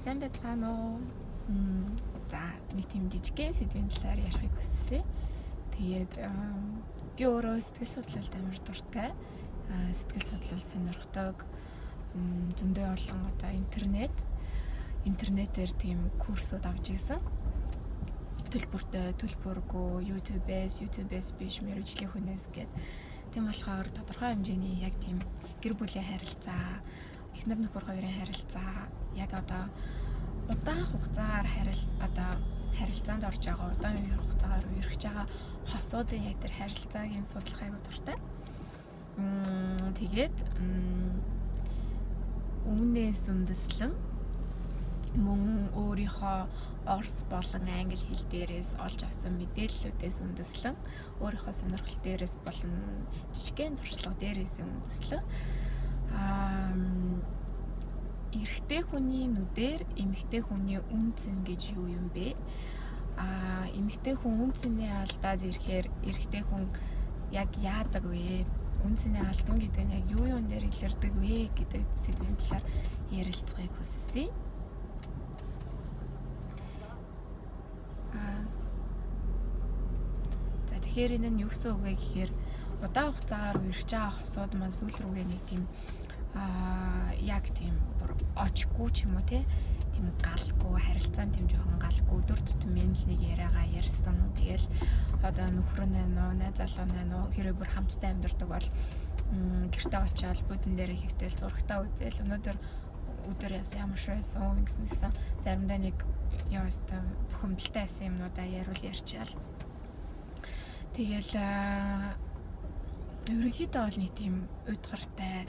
сайн байцгаана уу? За нэг тийм жижигхэн сэдвийн талаар ярихыг хүссэн. Тэгээд би өөрөө сэтгэл судлалд амар дуртай. Сэтгэл судлал сонирхдог. Зөндөө олон одоо интернетээр тийм курсууд авч ирсэн. Төлбөргүй YouTube-ээс биш мэргэжлийн хүнээс гээд тийм болохоор тодорхой хэмжээний яг тийм гэр бүлийн харилцаа, эхнэр нөхөр хоёрын харилцаа, яг одоо удаан хугацаар харилцаанд орж байгаа, удаан хугацаагаар үерхэж байгаа хосуудын яг тэр харилцаагийн судлах аягүй дуртай. Тэгээд үүнээс үндэслэн мөн өөрийнхөө орс болон англи хэл дээрээс олж авсан мэдээллүүдээс үндэслэн өөрийнхөө сонирхол дээрээс болон жижигхэн туршлага дээрээс үндэслэн эрэгтэй хүний нүдээр эмэгтэй хүний үнцэн гэж юу юм бэ? Эмэгтэй хүн үнцэнээ алдаад ирэхээр эрэгтэй хүн яг яадаг вэ? Үнцэнээ алдна гэдэг нь яг юун дээр илэрдэг вэ гэдэг сэдвийн талаар ярилцахыг хүссэн. За тэгэхээр энэ нь юу гэсэн үг вэ гэхээр удаан хугацаагаар үерхэж байгаа хосууд маань сүүл рүүгээ нэг тийм яг тийм очгүй ч юм уу тийм галгүй харилцаан тийм жоохон галгүй өдөр тутмын л нэг яриагаа ярьсан. Тэгэл одоо нөхөр нь найз залуу нь хэрэг бүр хамтдаа амьдардаг бол гэртээ очиод бүдэн дээр хөвтөл зурагтаа үзэл өдөр ямар шиг байсан гэсэн заримдаа нэг яастаа бухимдалтай байсан юмнуудаа ярьчаал. Тэгэл ерөнхийдөө бол нэг тийм уйдгартай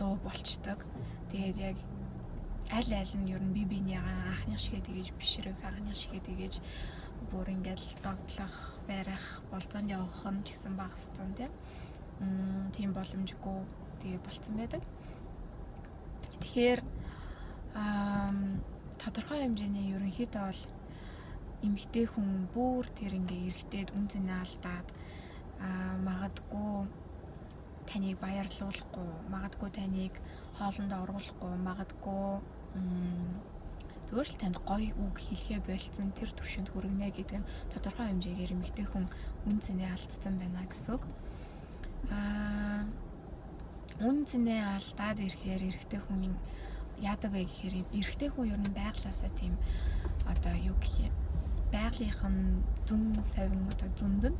дуу болчдөг. Тэгээд яг аль нь ер нь бие биенийгаа анхны шигээ тэгэж бишрэх, анхны шигээ тэгэж бүр ингээл догтлох, барих, болцоонд явах нь ч гэсэн багассан тийм боломжгүй тэгээ болцсон байдаг. Тэгэхээр тодорхой хэмжээний ерөнхийдөө бол эмэгтэй хүн бүр тэр ингээ эрэгтэйд үнцэнээ алдаад магадгүй таныг баярлуулахгүй, магадгүй таныг хоолндоо оруулахгүй, магадгүй зүгээр л танд гоё үг хэлхээ болцсон тэр төвшөнд хүргэнэ гэдэг нь тодорхой хэмжээгээр эмэгтэй хүн үнцэнээ алдсан байна гэсэн үг. Үнцэнээ алдаад ирэхээр эрэгтэй хүн яадаг вэ гэхээр эрэгтэй хүн ер нь байглаасаа тийм одоо юу гэх юм байгалийнх нь зөнд нь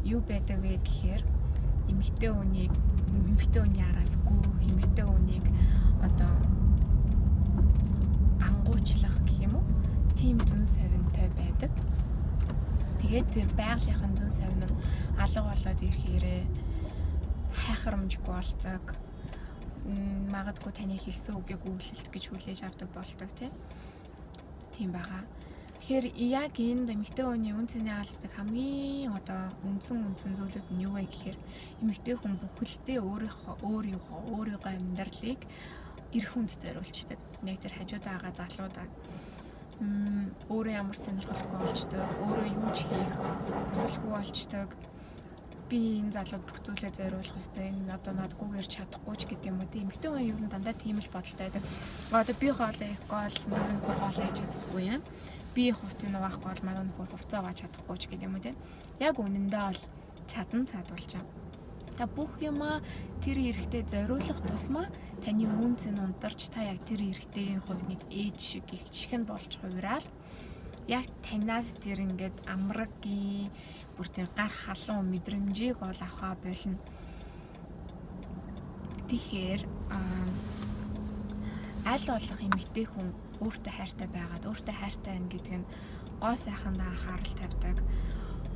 юу байдаг вэ гэхээр эмэгтэй хүний араас гүөх, эмэгтэй хүнийг одоо ангуучлах гэх юм уу тийм зүүн совинтой байдаг. Тэгээд тэр байгалийнхын зүүн совин нь алга болоод ирэхээрээ хайхрамжгүй болдог. Магадгүй таны хэлсэн үгийг үглэлт гэж хүлээж авдаг болдог тийм байгаа. Тэгэхээр яг энэ эмэгтэй хүний үнцэнээ алддаг хамгийн одоо үндсэн зүйлүүд нь юу вэ гэхээр эмэгтэй хүн бүхэлдээ өөрийнхөө амьдралыг эр хүнд зориулцдаг. Яг тэр хажууд байгаа залуудаа өөрөө ямар сонирхолтой болчдөг, өөрөө юу ч хийх хүсэлгүй болчдөг. Би энэ залууд бүх зүйлээ зориулах ёстой. Энэ одоо надгүйгээр чадахгүй ч гэдэг юм уу тийм. Эмэгтэй хүн ер нь дандаа тийм л бодолтой байдаг. Одоо би хоолоо ихгүй бол манай нөхөр хоолоо хийж чаддаггүй юм. Би хувцас нугаахгүй бол манай нөхөр хувцас угааж чадахгүй ч гэдэг юм уу тийм. Яг үнэндээ бол чадан цаадуулж байгаа. Та бүх юмаа тэр эрэгтэй зориулах тусмаа таны үнц нь ундарч та яг тэр эрэгтэйгийн хувь нэг ээж шиг их чихэн болж хувираал. Яг танаас тэр ингээд амрагийн бүр тэр гар халуун мэдрэмжийг ол авах болно. Тэгэхээр аль болох эмэгтэй хүн өөртөө хайртай байгаад өөртөө хайртай байна гэдэг нь гоо сайхандаа анхаарал тавьдаг,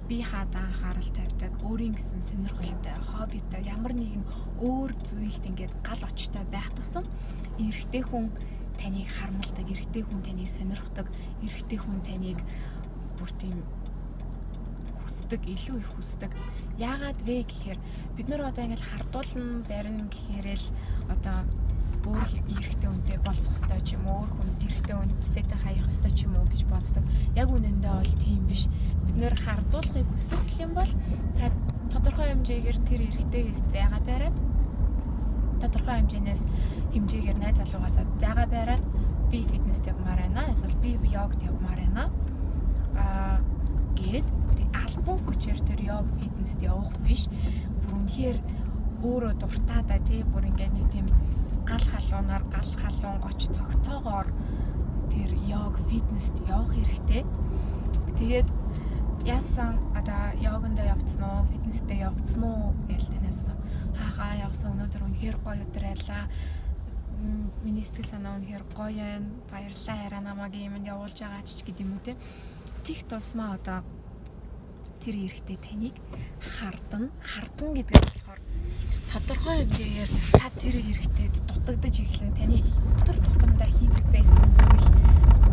бие хаадаа анхаарал тавьдаг, өөрийн гэсэн сонирхолтой, хоббитой ямар нэгэн өөр зүйлд ингээд гал очтой байх тусам эрэгтэй хүн таныг хармалдаг, эрэгтэй хүн таныг сонирхдаг, эрэгтэй хүн таныг бүр тийм илүү их хүсдэг. Яагаад вэ гэхээр бид нар одоо ингээд хардуулна, барина гэхээрэл одоо өөр эрэгтэй хүнтэй болцох ёстой ч юм уу, эрэгтэй хүнтэй хаях ёстой ч юм уу гэж боддог. Яг үнэндээ бол тийм биш. Бид нэр хардуулахыг хүсэх юм бол та тодорхой хэмжээгээр тэр эрэгтэйгээс зайгаа бариад тодорхой хэмжээгээр найз залуугаасаа зайгаа бариад би фитнест явмаар байна. Эсвэл би йогт явмаар байна. Гээд альбом хүчээр тэр йог фитнест явах биш. Бүр үнэхээр өөрөө дуртай да тий бүр ингээд нэг тийм гал халуунаар гал халуун оч цогтойгоор тэр йог фитнест явах хэрэгтэй. Тэгээд яасан одоо йогондоо явцсан уу, фитнестэй явцсан уу гэж танаас хаахаа явсан өнөөдөр үнэхээр гоё өдөр байлаа. Миний сэтгэл санаа үнэхээр гоё байна. Баярлалаа хараа намайг юмд явуулж байгаа ч гэдэг юм уу те. Тих тусмаа одоо тэр эрэхтэй таныг хардна гэдэг нь болохоор тодорхой хэмжээгээр та тэр эрэхтэйд дутагдаж эхлэн таны дотор тутамдаа хийдэг байсан зүйл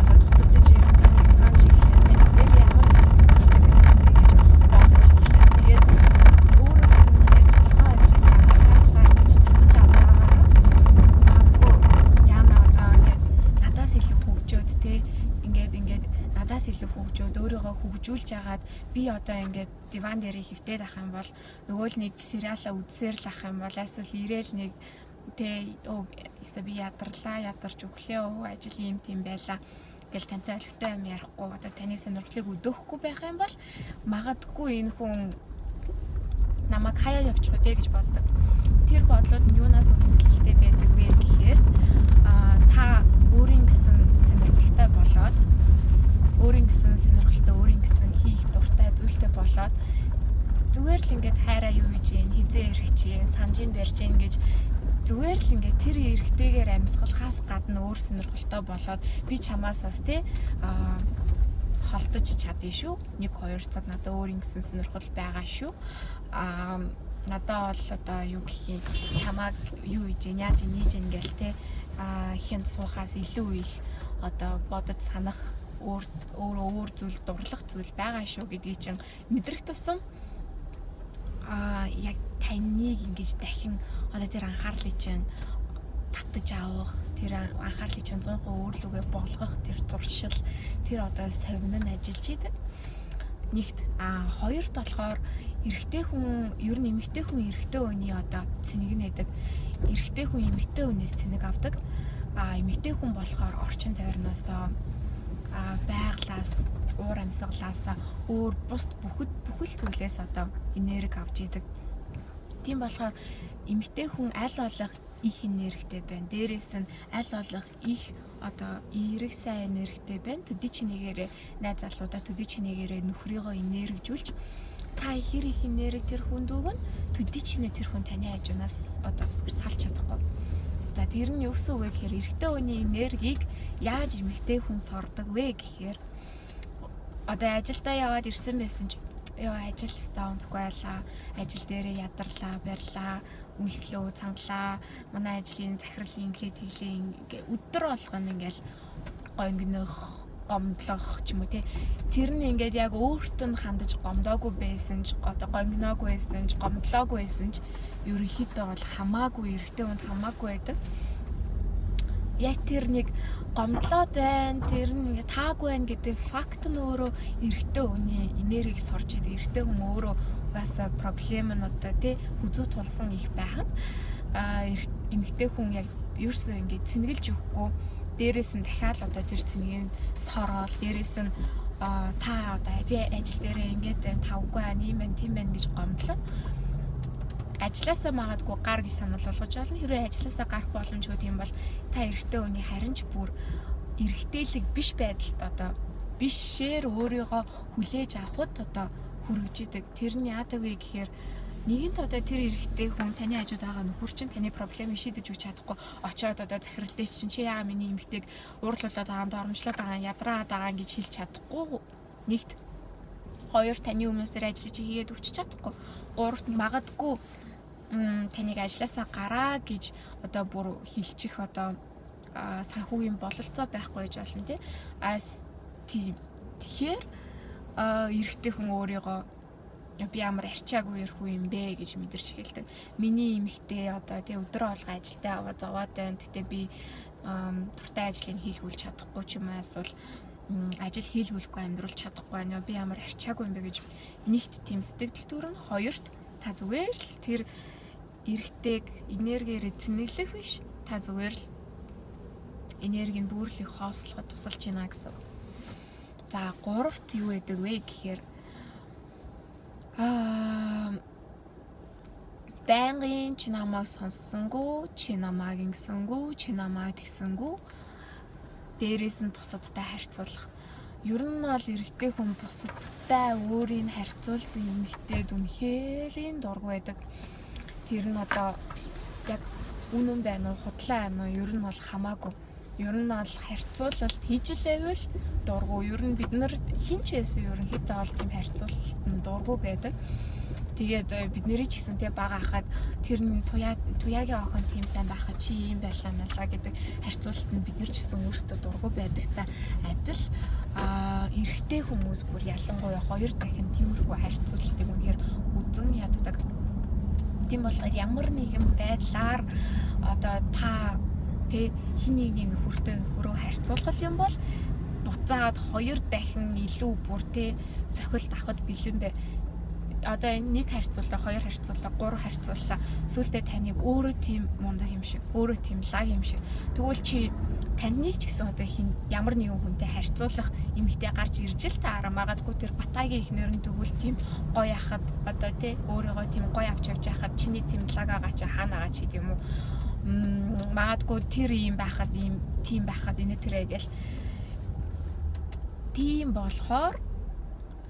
одоо дутагдаж ирэн таны санаж эхлэн таны дээр ямар хийдэг байсан бэ гэж бодож эхлэн тэгээд өөрөөс нь тодорхой хэмжээгээр анхаарлаа гэж татаж аваагаа магадгүй яна одоо ингээд надаас илүү хөгжөөд те ингээд надаас илүү хөгжөөд өөрийгөө хөгжүүлж агаад би одоо ингээд диван дээр хөвтээд ах юм бол нөгөө л нэг сериалаа үзсээр л ах юм бол эсвэл ирээл нэг тэ би ядарч өглөө ажил юм тийм байла гэл тантай олигтой юм ярихгүй одоо таны сонирхлыг өдөөхгүй байх юм бол магадгүй энэ хүн намайг хаяа явчих үү гэж боддог. Тэр бодлууд нь юунаас үндэслэлтэй байдаг вэ гэхээр та өөрийн гэсэн сонирхолтой болоод өөрийн гэсэн сонирхолтой өөрийн гэсэн хийх дуртай зүйлтэй болоод зүгээр л ингээд хайраа юу хийж юм хизээ ирэх чинь санжийн барьж ийн гэж зүгээр л ингээд тэр эрэгтэйгээр амьсгалахаас гадна өөр сонирхолтой болоод би чамаас бас те холдож чадъя шүү. 1-2 цаг надад өөрийн гэсэн сонирхол байгаа шүү. Надад бол одоо юу гэх юм чамааг юу хийж яаж нээж ин гээл те хин суухаас илүү их одоо бодож санах өөр зүйл дурлах зүйл байгаа шүү гэдгийг чинь мэдрэх тусам яг таныг ингэж дахин одоо тэр анхаарлыг чинь татаж авах тэр анхаарлыг чинь 100% өөрлөгөө болгох тэр зуршил тэр одоо совин нь ажиллаж идэг. Нэгт хоёрт болохоор эрэгтэй хүн ер нь эмэгтэй хүн эрэгтэй хүний одоо цэнийг нэдэг. Эрэгтэй хүн эмэгтэй хүнээс цэнийг авдаг. Эмэгтэй хүн болохоор орчин тойрноосоо байглаас уур амьсгалаасаа өөр бусд бүхэл зүйлээс одоо энерги авч идэг. Тийм болохоор эмэгтэй хүн аль болох их энергитэй байна. Дээрээс нь аль болох их одоо эерэг сайн энергитэй байна. Төдий чинээрээ найз залуудаа төдий чинээрээ нөхрийгөө энергижүүлж та хэр их энерги тэр хүнд өгөн төдий чинээ тэр хүн таны хажуунаас одоо салж чадахгүй. За тэр нь юу гэсэн үг вэ гэхээр эрэгтэй хүний энергийг яаж эмэгтэй хүн сордог вэ гэхээр одоо ажилдаа яваад ирсэн байсан ч ажил стаа онцгүй байлаа. Ажил дээрээ ядарлаа, барьлаа, үйлслөө, цангалаа. Манай ажлын захирал ингээд тэглээ өдөр болгоно ингээл гонгинох, гомдлох ч юм уу те. Тэр нь ингээд яг өөртөө нь хандаж гомдоогүй байсан ч одоо гонгиноогүй байсан ч гомдлоогүй байсан ч ерөнхийдөө бол хамаагүй эрэгтэй хүнд хамаагүй байдаг. Яг тэр нэг гомдлоод байна, тэр нь ингээ таагүй байна гэдэг факт нь өөрөө эрэгтэй хүний энергийг сорж идэг. Эрэгтэй хүн өөрөө угаасаа проблем нь одоо тий хүзүү тулсан их байхад эмэгтэй хүн яг ерөөсөө ингээ цэнгэлж өгөхгүй. Дээрээс нь дахиад одоо тэр цэнийг сороол, дээрээс нь та одоо би ажил дээрээ ингээд тавгүй аа, ийм байна, тийм байна гэж гомдлоо. Ажлаасаа магадгүй гар гэж санал болгож болно. Хэрвээ ажлаасаа гарах боломжгүй тийм бол та эрэгтэй хүний харин ч бүр эрэгтэйлэг биш байдалд одоо бишээр өөрийгөө хүлээж авахд одоо хүрэгжидэг. Тэр нь яадаг вэ гэхээр нэгэнт одоо тэр эрэгтэй хүн таны хажууд байгаа нөхөр чинь таны проблемыг шийдэж өгч чадахгүй очиод одоо захирал дээр чинь чи яага миний эмэгтэйг уурлуулад байгаа, доромжлоод байгаа, ядраад байгаа гэж хэлж чадахгүй. Нэгт хоёр таны өмнөөс тэр ажлыг чи хийгээд өгч чадахгүй. Гуравт магадгүй таныг ажлаасаа гараа гэж одоо бүр хилчих одоо санхүүгийн бололцоо байхгүй гэж болно тий. Тэгэхээр эрэгтэй хүн өөрийгөө би ямар арчаагүй ярих юм бэ гэж мэдэрч эхэлдэг. Миний эмэгтэй одоо тий өдрөө олгоо ажилдаа аваа зовоод байна. Гэтэ би дуртай ажлыг хийлгүүлж чадахгүй ч юм уу эсвэл ажил хийлгүүлэхгүй амьдруулж чадахгүй байна. Би ямар арчаагүй юм бэ гэж нэгт тийм сэтгэл төрн. Хоёрт та зүгээр л тэр эрэгтэйг энергиээр цэнэглэх биш. Та зүгээр л энергийг бүүрлийг хоослоход тусалж байна гэсэн. За 3-т юу гэдэг вэ гэхээр байнгын чи намайг сонссонгүй, чи намайг ингэсэнгүй, чи намайг тэгсэнгүй. Дээрээс нь бусадтай харьцуулах. Ер нь бол эрэгтэй хүн бусадтай өөрийг харьцуулсан эмэгтэйд үнэхээр дургүй байдаг. Тэр нь одоо яг үнэн байна уу, худлаа байна уу, ер нь бол хамаагүй. Ер нь бол харьцуулалт хийж л байвал дургүй. Ер нь бид нар хин ч байсан ерөнхийдөө бол тийм харьцуулалт дургүй байдаг. Тэгээд бидний ч гэсэн тэг бага хахад тэр нь туяагийн охин тийм сайн байхад чи ийм байлаа мэлаа гэдэг харьцуулалт нь бид нар ч гэсэн өөрсдөө дургүй байдагтай адил эрэгтэй хүмүүс бүр ялангуяа хоёр дахин тиймэрхүү харьцуулалтыг үнэхээр үзэн яддаг. Тийм болохоор ямар нэгэн байдлаар одоо та хин нэгний нөхөртөө харьцуулах юм бол буцаад хоёр дахин илүү бүр цохилт авахд бэлэн бай. Одоо нэг харьцуулаа, хоёр харьцуулаа, гурав харьцуулаа. Сүүлдээ таныг өөрөө тийм мундаг юм шиг, өөрөө тийм лаг юм шиг. Тэгвэл чи таныг ч гэсэн одоо ямар нэгэн хүнтэй харьцуулах эмэгтэй гарч ирж л таараа магадгүй тэр батагийн ихнэр нь тэгвэл тийм гоё ахад одоо өөрийгөө тийм гоё авч явж байхад чиний тийм лаг агаа чи хаана агаа ч гэдэг юм уу. Магадгүй тэр юм байхад тийм байхад энэ тэрэ гэл. Тийм болохоор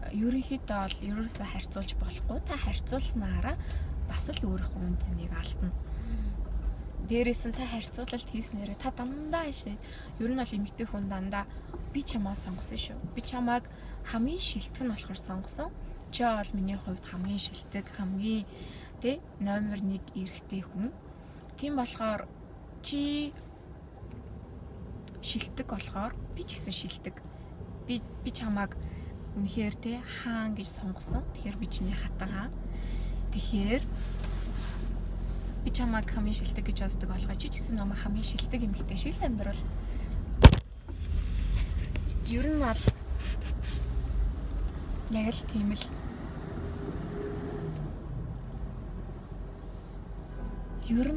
ерөнхийдөө бол ерөөсөө харьцуулж болохгүй. Та харьцуулснараа бас л өөрийнхөө үнцнийг алдна. Дээрээс нь та харьцуулалт хийснээрээ та дандаа шүү. Ер нь бол эмэгтэй хүн дандаа би чамаа сонгосон шүү. Би чамааг хамгийн шилдэг нь болохоор сонгосон. Чи бол миний хувьд хамгийн шилдэг, хамгийн номер 1 эрэгтэй хүн. Тийм болохоор чи шилдэг болохоор би ч гэсэн шилдэг. Би чамааг үнэхээр хаан гэж сонгосон. Тэгэхээр би чиний хатан хаа. Тэгэхээр би чамааг хамгийн шилдэг гэж боддог болохоо чи ч гэсэн намайг хамгийн шилдэг эмэгтэй шиг л амьдрал. Ер нь бол яг л тийм л. Ер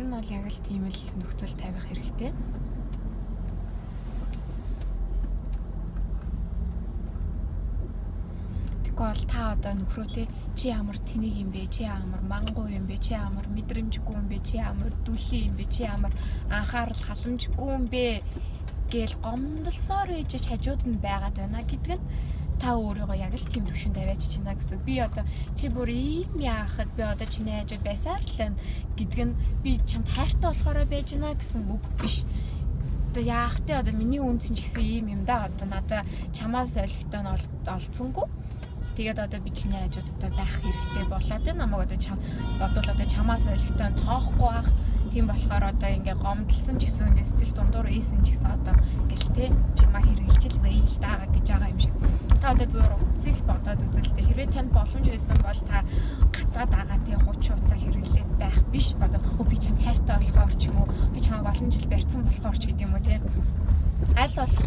нь бол яг л тийм л нөхцөл тавих хэрэгтэй. Тэгвэл та одоо нөхрөө чи ямар тэнийг юм бэ? Чи ямар мангуу юм бэ? Чи ямар мэдрэмжгүй юм бэ? Чи ямар дүлий юм бэ? Чи ямар анхаарал халамжгүй юм бэ? Гэл гомдолсоор ээжж хажууд нь байгаад байна гэдг нь та өөрийгөө яг л тийм төвшөнд тавиач чина гэсэн. Би одоо чи бүр ийм яахад би одоо чиний хажууд байсаар л байна гэдг нь би чамд хайртай болохоор байж гинэ гэсэн үг биш. Одоо яах вэ? Одоо миний үнцэн ч гэсэн ийм юм да. Одоо надаа чамаас ойлгохтой нь олцсонгүй. Тэгээд одоо би чиний хажуудтай байх хэрэгтэй болоод байна. Намайг одоо бодвол одоо чамаас ойлгохтой нь тоохгүй байх. Тийм болохоор одоо ингээ гомдлсон ч гэсэн ингээ сэтгэл дундуур ийсэн ч гэсэн одоо ингээл чамаа хэрэгжилж л бай л даа гэж байгаа юм шиг. Та одоо зүгээр утсыг бодоод үзэлтэй. Хэрвээ танд боломж байсан бол та гацаад агаа 30 уцаа хэрэглээд байх биш. Одоо би чамд хайртай болохоор ч юм уу, би чамайг олон жил барьсан болохоор ч гэдэг юм уу аль болох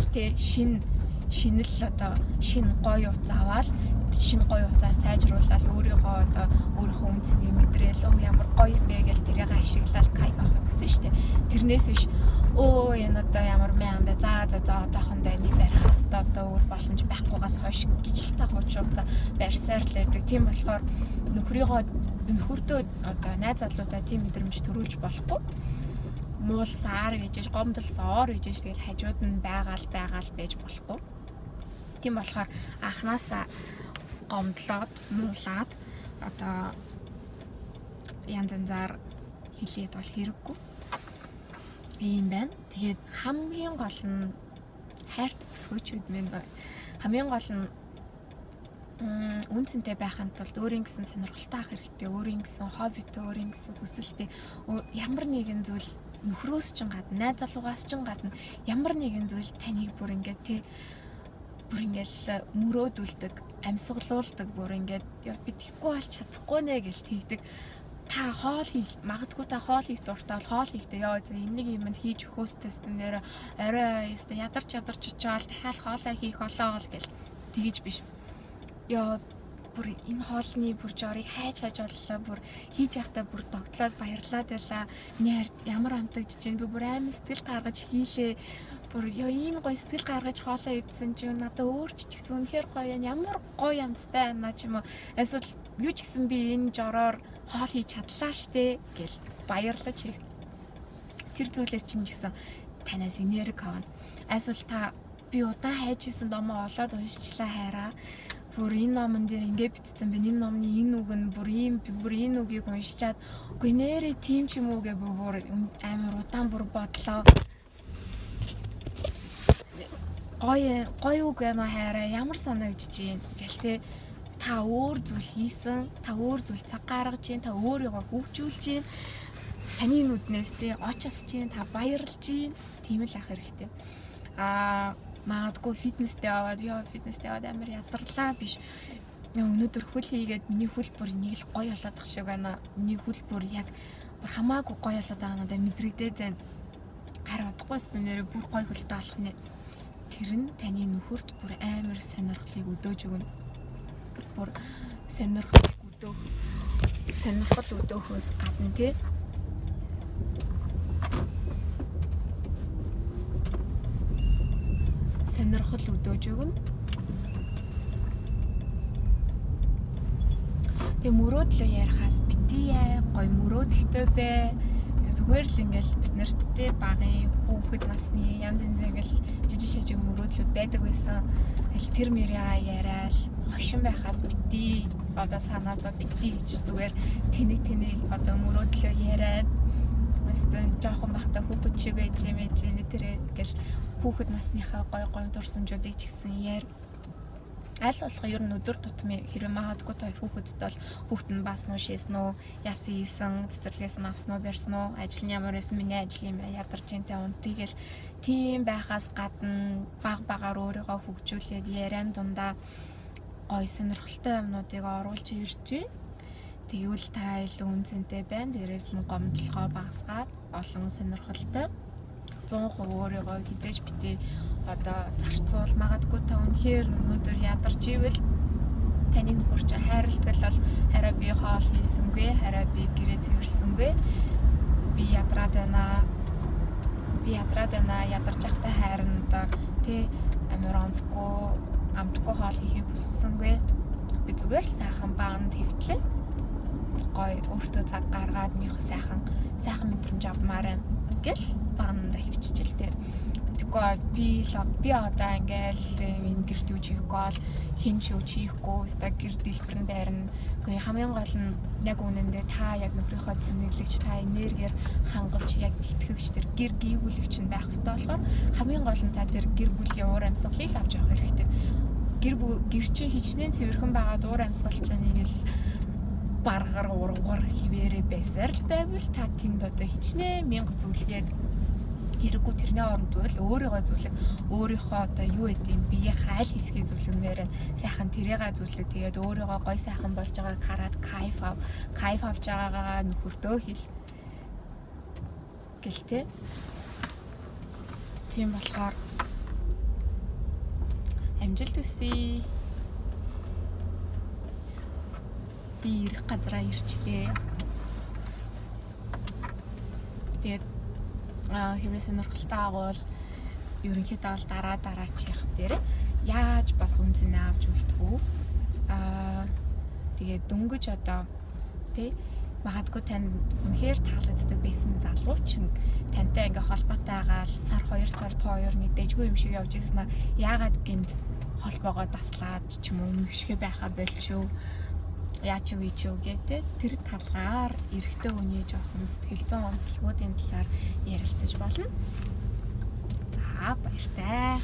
шинэл одоо шинэ гоё уцаа аваад шинэ гоё уцаа сайжруулаад өөрийнхөө одоо өөрийнхөө үнцнийг мэдрээл ямар гоё юм бэ гэж тэрийг ашиглаад кайф авах гэсэн шүү дээ. Тэрнээс биш энэ одоо ямар мэн бэ? За одоохондоо энийг барих хэвээр одоо өөр боломж байхгүйгаас хойш гэж л та хуучин уцаа барьсаар л байдаг. Тийм болохоор нөхөртөө одоо найз залуудаа тийм мэдрэмж төрүүлж болохгүй. Муулсаар гэж гомдолсоор гэж тэгэл хажууд нь байгаал байж болохгүй. Тийм болохоор анханасаа гомдлоод муулаад одоо янз янзаар хэлээд бол хэрэггүй. Ийм байна. Тэгээд хамгийн гол нь хайрт бүсгүйчүүд минь байна. Хамгийн гол нь үнцэнтэй байхын тулд өөрийн гэсэн сонирхолтой ах хэрэгтэй, өөрийн гэсэн хоббитой, өөрийн гэсэн хүсэлтэй ямар нэгэн зүйл нөхрөөс ч гадна, найз залуугаас ч гадна ямар нэгэн зүйл таныг бүр ингээд мөрөөдүүлдэг, амьсгалуулдаг, бүр ингээд би тэггүй болж чадахгүй нэ гэж тэгдэг. Та магадгүй та хоол хийх дуртай бол хоол хийхдээ энийг юм хийж өгөхөөс тестэн дээр арай ядарч очоод дахиад хоолоо хийх болоо гэл тэгэж биш. бүр энэ хоолны бүр жорыг хайж боллоо, бүр хийж явахдаа бүр тогтлоод баярлаад байлаа. Миний хард ямар амтагдж чинь би бүр амар сэтгэл гаргаж хийлээ. Бүр ёо ийм гоё сэтгэл гаргаж хоолоо идсэн чинь надад өөрч ч гэсэн үнэхээр гоё ямар гоё амттай байна ч юм уу. Эсвэл юу ч гэсэн би энэ жороор хоол хийж чадлаа штэ гэл баярлаж хийх. Тэр зүйлээс чинь гэсэн танаас энерги авна. Эсвэл та би удаан хайжсэн номоо олоод уншчлаа хайраа. Бүр энэ номон дээр ингэ бичсэн байна. Энэ номны энэ үг нь бүр энэ үгийг уншичаад үгүй нэрээ тийм ч юм уу гэ бүр амар удаан бүр бодлоо. Гоё үг байна хайраа. Ямар санагдаж байна гэл те. Та өөр зүйл хийсэн, та өөр зүйл цаг гаргаж чинь, та өөрийгөө хөгжүүлж чинь, таны нүднээс те очиж чинь, та баярлж чинь, тийм л ах хэрэгтэй. Магадгүй фитнестэй аваад амар ядарлаа биш. Өнөөдөр хөл хийгээд миний хөл бүр нэг л гоё болоод шиг байна. Миний хөл бүр яг бүр хамаагүй гоё болоод байгаа надад мэдрэгдээд байна. Харин удахгүйс нэрээ бүр гоё хөлтэй болох нэ. Тэр нь таны нөхөрт бүр амар сонирхлыг өдөөж өгнө. Бүр сонирхол өдөөхөөс гадна тий. Сонирхол өдөөж өгнө. Тэгээ мөрөөдлөө ярихаас бити гоё мөрөөдөлтөй бай. Зүгээр л ингээл бид нарт те багын хүүхэд насны янз янз ингээл жижиг мөрөөдлүүд байдаг байсан. Тэр мэрээ яриад хошин байхаас бити одоо санаа зов бити гэж зүгээр тэнэг одоо мөрөөдлөө яриад өстөн жоохон бахта хүүхэд шиг байж тэр ингээл хүүхэд насныхаа гой дурсамжуудыг ч гэсэн яар. Аль болох ер нь өдөр тутмын хэрэг магадгүй та хүүхэдтэй бол хүүхэд нь бааснуу шээснүү, яасан ийсэн, цэцэрлэгээс нь авснуу, барьснуу, ажил нь ямар байсан, миний ажил юм ядарч интэй унтыгээл тийм байхаас гадна багаар өөрийгөө хөгжүүлээд яриан дундаа гой сонирхолтой юмнуудыг оруулж иржээ. Тэгвэл та илүү үнцэнтэй байна. Дээрээс нь гомдлогоо багасгаад олон сонирхолтой 100% өөрийгөө хизээж битээ одоо зарцуул магадгүй та үнэхээр өнөөдөр ядарч ивэл таны нөхөр чинь хайрладаг бол хараа би хоол хийсэнгүй, хараа би гэрээ цэвэрсэнгүй, би ядраад байна, ядарч ахтай хайрна одоо тий амар онцгүй амтгүй хоол хийхийг хүссэнгүй. Би зүгээр л сайхан баанд хэвтлээ. Гой өөртөө цаг гаргаад нөх сайхан мэдрэмж авмаар байна гэл баанда хөвччихэлтэй. Тэгвэл би одоо ингээл энэ гэрт юу хийхгүй бол хин ч юу хийхгүй ста гэр дэлбэр нь байрна. Гэхдээ хамгийн гол нь яг үнэндээ та яг нөхрийнхөө зэнэглэгч та энергиэр хангавч яг тэтгэгч тэр гэр гүйгүүлэгч нь байх хэрэгтэй болохоор хамгийн гол нь та тэр гэр бүлийн уур амьсгалыг авч явах хэрэгтэй. Гэр чинь хичнээн цэвэрхэн байгаад уур амьсгал чинь нэг л баргар ургар хിവэрэ байсаар л байвал та тэнд одоо хичнээн мянга зүйлгээд хэрэггүй тэрний оронд зүйл өөрийгөө зүйлэг өөрийнхөө одоо юу гэдэм биеийн хайл хэсгийг зүйлмээр сайхан тэрийгээ зүйлэг тэгээд өөрийгөө гой сайхан болж байгааг хараад кайф авч байгаагаа нөхөртөө хэл гэлтэй. Тийм болохоор амжилт хүсье. Би ирэх газараа ирчлээ. Тэгээд хэрвээ сонирхолтой агуул ерөнхийдөө бол дараачих дээр яаж бас үнцэнэ авч үлдэхүү. Тэгээд дөнгөж одоо тий магадгүй танд үнэхээр таалагддаг байсан залуучин тантай ингээ холбоотой агаал сар 2 сар 2 дэжгүй юм шиг явж ирсэн аа. Яагаад гинт холбоогоо таслаад ч юм уу мэгшгэ байхаа болчихв. Яач юу гэдэг тэр талаар эрэгтэй хүний жоохон сэтгэл зүйн онцлогуудын талаар ярилцаж болно. За баяртай.